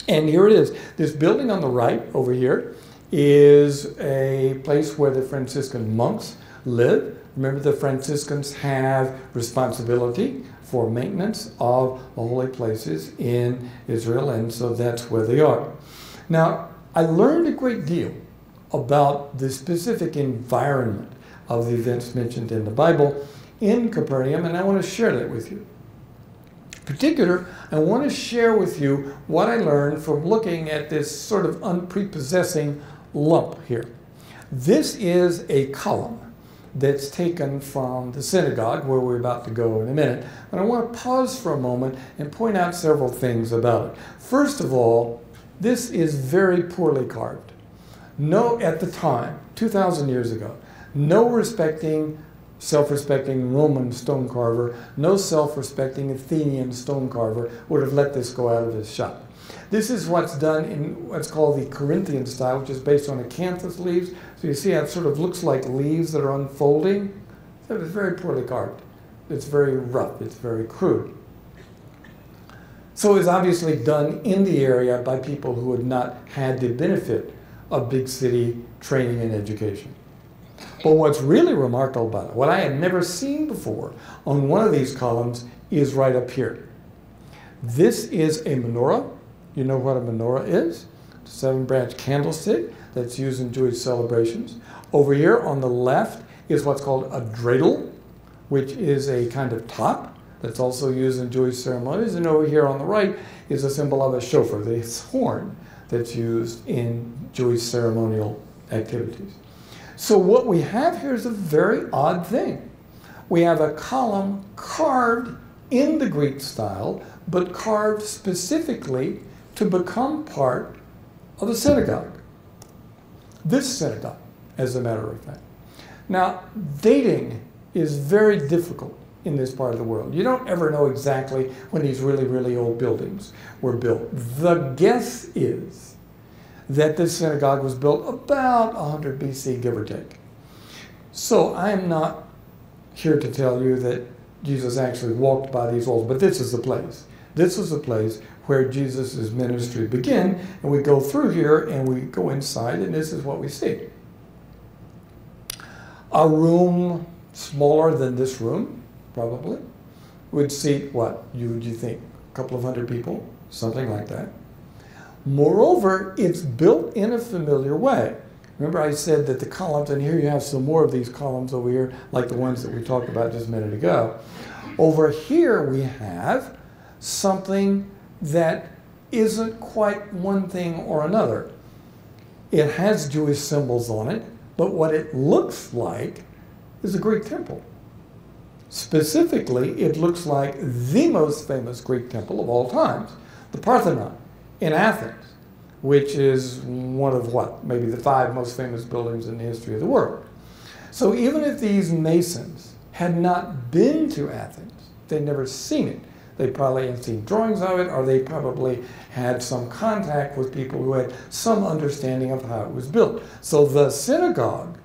And here it is. This building on the right over here is a place where the Franciscan monks live. Remember, the Franciscans have responsibility for maintenance of the holy places in Israel, and so that's where they are. Now, I learned a great deal about the specific environment of the events mentioned in the Bible in Capernaum, and I want to share that with you. In particular, I want to share with you what I learned from looking at this sort of unprepossessing lump here. This is a column that's taken from the synagogue, where we're about to go in a minute. But I want to pause for a moment and point out several things about it. First of all, this is very poorly carved. No, at the time, 2,000 years ago, no self-respecting Roman stone carver, no self-respecting Athenian stone carver would have let this go out of his shop. This is what's done in what's called the Corinthian style, which is based on acanthus leaves. So you see how it sort of looks like leaves that are unfolding. So it's very poorly carved. It's very rough. It's very crude. So it's obviously done in the area by people who had not had the benefit of big city training and education. But what's really remarkable about it, what I had never seen before on one of these columns, is right up here. This is a menorah. You know what a menorah is? It's a 7-branch candlestick that's used in Jewish celebrations. Over here on the left is what's called a dreidel, which is a kind of top that's also used in Jewish ceremonies. And over here on the right is a symbol of a shofar, this horn that's used in Jewish ceremonial activities. So what we have here is a very odd thing. We have a column carved in the Greek style, but carved specifically to become part of the synagogue. This synagogue, as a matter of fact. Now, dating is very difficult in this part of the world. You don't ever know exactly when these really, really old buildings were built. The guess is that this synagogue was built about 100 BC, give or take. So I am not here to tell you that Jesus actually walked by these walls, but this is the place. This is the place where Jesus' ministry began, and we go through here and we go inside, and this is what we see. A room smaller than this room, probably, would seat what? You think? A couple of hundred people? Something like that. Moreover, it's built in a familiar way. Remember I said that the columns, and here you have some more of these columns over here, like the ones that we talked about just a minute ago. Over here we have something that isn't quite one thing or another. It has Jewish symbols on it, but what it looks like is a Greek temple. Specifically, it looks like the most famous Greek temple of all times, the Parthenon in Athens, which is one of what? Maybe the 5 most famous buildings in the history of the world. So even if these masons had not been to Athens, they'd never seen it. They probably had seen drawings of it, or they probably had some contact with people who had some understanding of how it was built. So the synagogue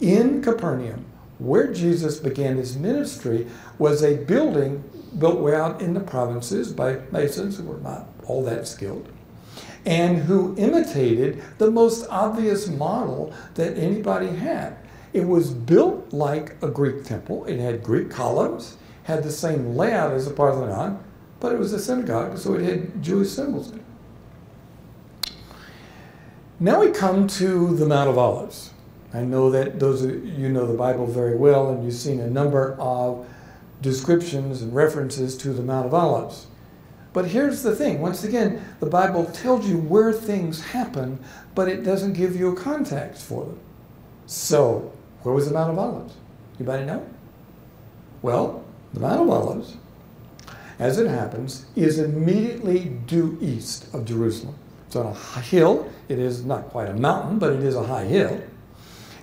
in Capernaum, where Jesus began his ministry, was a building built way out in the provinces by masons who were not all that skilled, and who imitated the most obvious model that anybody had. It was built like a Greek temple. It had Greek columns, had the same layout as the Parthenon, but it was a synagogue, so it had Jewish symbols in it. Now we come to the Mount of Olives. I know that those of you know the Bible very well, and you've seen a number of descriptions and references to the Mount of Olives. But here's the thing. Once again, the Bible tells you where things happen, but it doesn't give you a context for them. So, where was the Mount of Olives? Anybody know? Well, the Mount of Olives, as it happens, is immediately due east of Jerusalem. It's on a hill. It is not quite a mountain, but it is a high hill.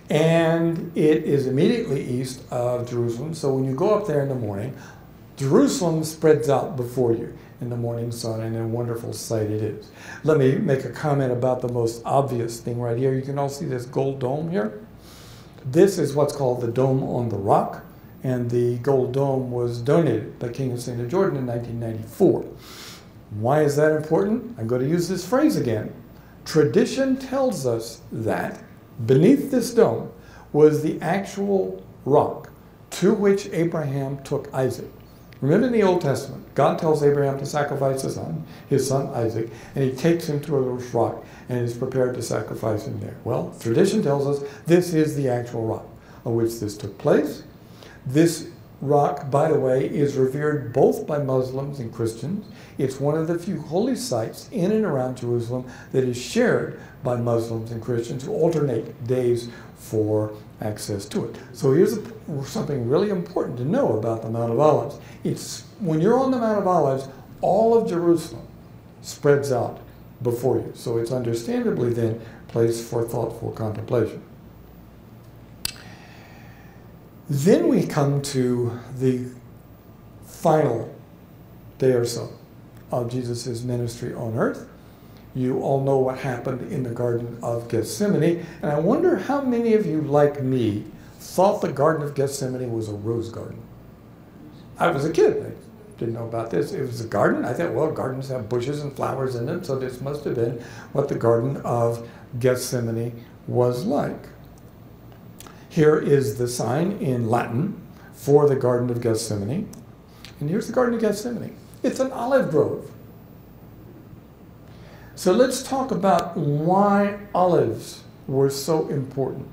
And it is immediately east of Jerusalem. So when you go up there in the morning, Jerusalem spreads out before you in the morning sun, and a wonderful sight it is. Let me make a comment about the most obvious thing right here. You can all see this gold dome here. This is what's called the Dome on the Rock, and the gold dome was donated by King Hussein of Jordan in 1994. Why is that important? I'm going to use this phrase again. Tradition tells us that beneath this dome was the actual rock to which Abraham took Isaac. Remember in the Old Testament, God tells Abraham to sacrifice his son Isaac, and he takes him to a rock and is prepared to sacrifice him there. Well, tradition tells us this is the actual rock on which this took place. This rock, by the way, is revered both by Muslims and Christians. It's one of the few holy sites in and around Jerusalem that is shared by Muslims and Christians who alternate days for access to it. So here's something really important to know about the Mount of Olives. It's when you're on the Mount of Olives, all of Jerusalem spreads out before you. So it's understandably then a place for thoughtful contemplation. Then we come to the final day or so of Jesus' ministry on earth. You all know what happened in the Garden of Gethsemane, and I wonder how many of you, like me, thought the Garden of Gethsemane was a rose garden. I was a kid. I didn't know about this. It was a garden. I thought, well, gardens have bushes and flowers in them, so this must have been what the Garden of Gethsemane was like. Here is the sign in Latin for the Garden of Gethsemane. And here's the Garden of Gethsemane. It's an olive grove. So let's talk about why olives were so important.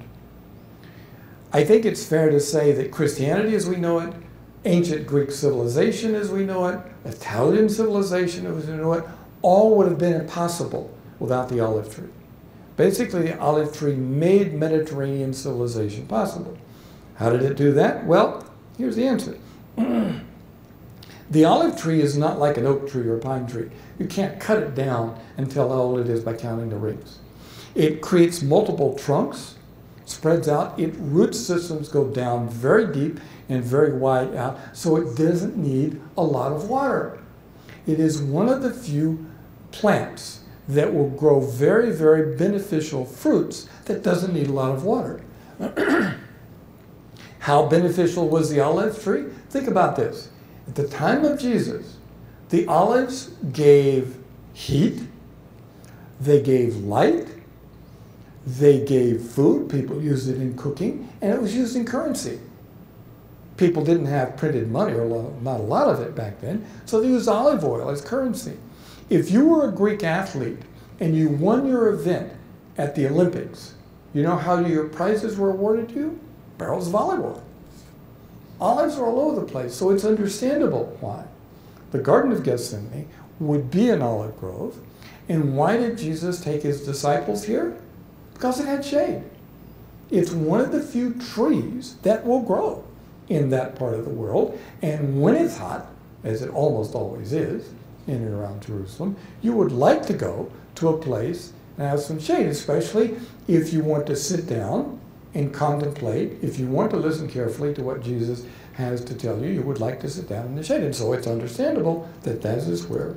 I think it's fair to say that Christianity as we know it, ancient Greek civilization as we know it, Italian civilization as we know it, all would have been impossible without the olive tree. Basically, the olive tree made Mediterranean civilization possible. How did it do that? Well, here's the answer. The olive tree is not like an oak tree or a pine tree. You can't cut it down and tell how old it is by counting the rings. It creates multiple trunks, spreads out. Its root systems go down very deep and very wide out, so it doesn't need a lot of water. It is one of the few plants that will grow very, very beneficial fruits that doesn't need a lot of water. How beneficial was the olive tree? Think about this. At the time of Jesus, the olives gave heat, they gave light, they gave food. People used it in cooking, and it was used in currency. People didn't have printed money, or not a lot of it back then, so they used olive oil as currency. If you were a Greek athlete and you won your event at the Olympics, you know how your prizes were awarded to you? Barrels of olive oil. Olives are all over the place, so it's understandable why the Garden of Gethsemane would be an olive grove. And why did Jesus take his disciples here? Because it had shade. It's one of the few trees that will grow in that part of the world. And when it's hot, as it almost always is in and around Jerusalem, you would like to go to a place and have some shade, especially if you want to sit down and contemplate. If you want to listen carefully to what Jesus has to tell you, you would like to sit down in the shade. And so it's understandable that that is where